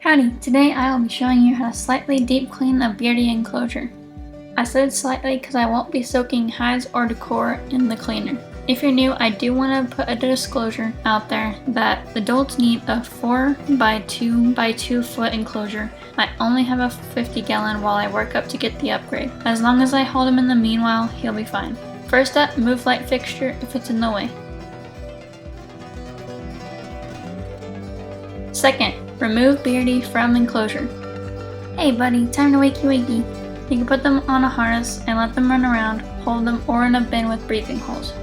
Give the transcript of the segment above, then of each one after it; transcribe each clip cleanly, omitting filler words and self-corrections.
Howdy, today I will be showing you how to slightly deep clean a beardie enclosure. I said slightly because I won't be soaking hides or decor in the cleaner. If you're new, I do want to put a disclosure out there that adults need a 4 by 2 by 2 foot enclosure. I only have a 50 gallon while I work up to get the upgrade. As long as I hold him in the meanwhile, he'll be fine. First step, move light fixture if it's in the way. Second, remove beardie from enclosure. Hey buddy, time to wakey wakey. You can put them on a harness and let them run around, hold them, or in a bin with breathing holes.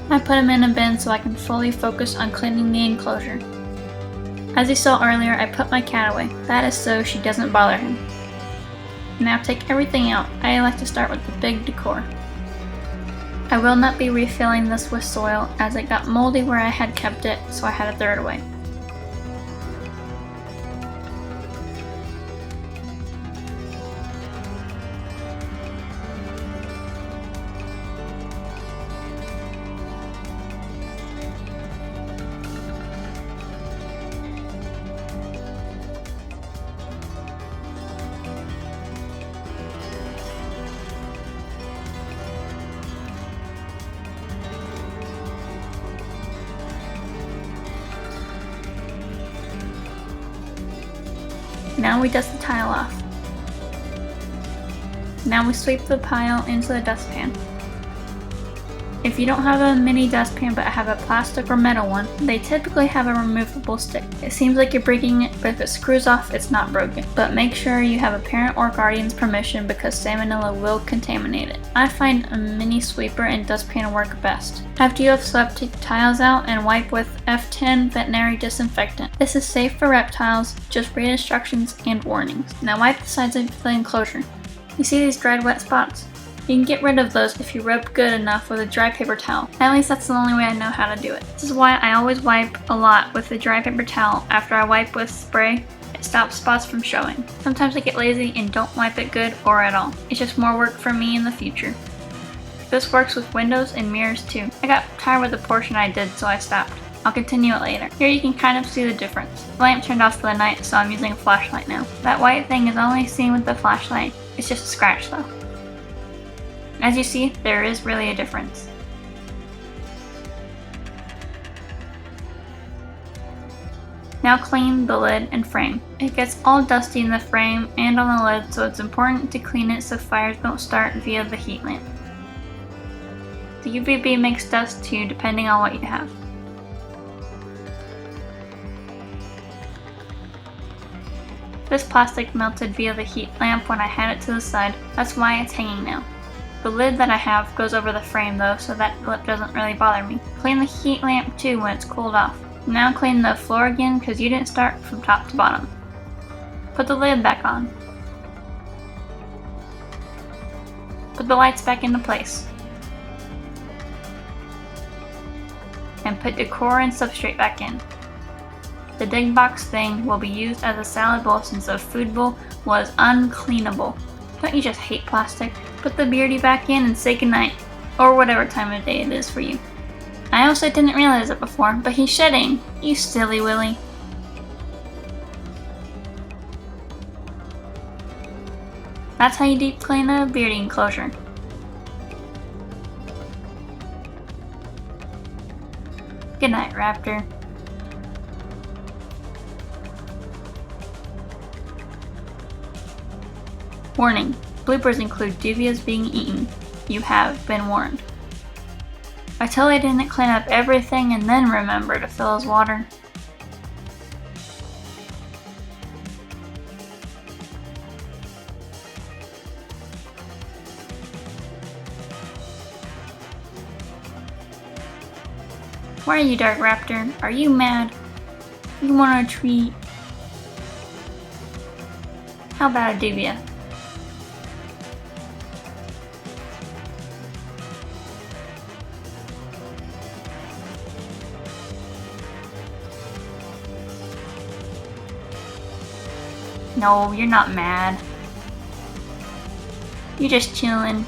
I put him in a bin so I can fully focus on cleaning the enclosure. As you saw earlier, I put my cat away. That is so she doesn't bother him. Now take everything out. I like to start with the big decor. I will not be refilling this with soil as it got moldy where I had kept it, so I had to throw it away. Now we dust the tile off. Now we sweep the pile into the dustpan. If you don't have a mini dustpan but have a plastic or metal one, they typically have a removable stick. It seems like you're breaking it, but if it screws off, it's not broken. But make sure you have a parent or guardian's permission because salmonella will contaminate it. I find a mini sweeper and dustpan work best. After you have swept, take the tiles out and wipe with F10 Veterinary Disinfectant. This is safe for reptiles, just read instructions and warnings. Now wipe the sides of the enclosure. You see these dried wet spots? You can get rid of those if you rub good enough with a dry paper towel. At least that's the only way I know how to do it. This is why I always wipe a lot with a dry paper towel. After I wipe with spray, it stops spots from showing. Sometimes I get lazy and don't wipe it good or at all. It's just more work for me in the future. This works with windows and mirrors too. I got tired with the portion I did, so I stopped. I'll continue it later. Here you can kind of see the difference. The lamp turned off for the night, so I'm using a flashlight now. That white thing is only seen with the flashlight. It's just a scratch though. As you see, there is really a difference. Now clean the lid and frame. It gets all dusty in the frame and on the lid, so it's important to clean it so fires don't start via the heat lamp. The UVB makes dust too, depending on what you have. This plastic melted via the heat lamp when I had it to the side, that's why it's hanging now. The lid that I have goes over the frame though, so that lip doesn't really bother me. Clean the heat lamp too when it's cooled off. Now clean the floor again because you didn't start from top to bottom. Put the lid back on. Put the lights back into place. And put decor and substrate back in. The dig box thing will be used as a salad bowl since the food bowl was uncleanable. Don't you just hate plastic? Put the beardie back in and say goodnight, or whatever time of day it is for you. I also didn't realize it before, but he's shedding. You silly Willy. That's how you deep clean a beardie enclosure. Good night, Raptor. Warning. Bloopers include duvias being eaten. You have been warned. I totally didn't clean up everything and then remember to fill his water. Why are you, Dark Raptor? Are you mad? You want a treat? How about a duvia? No, you're not mad. You just chillin'.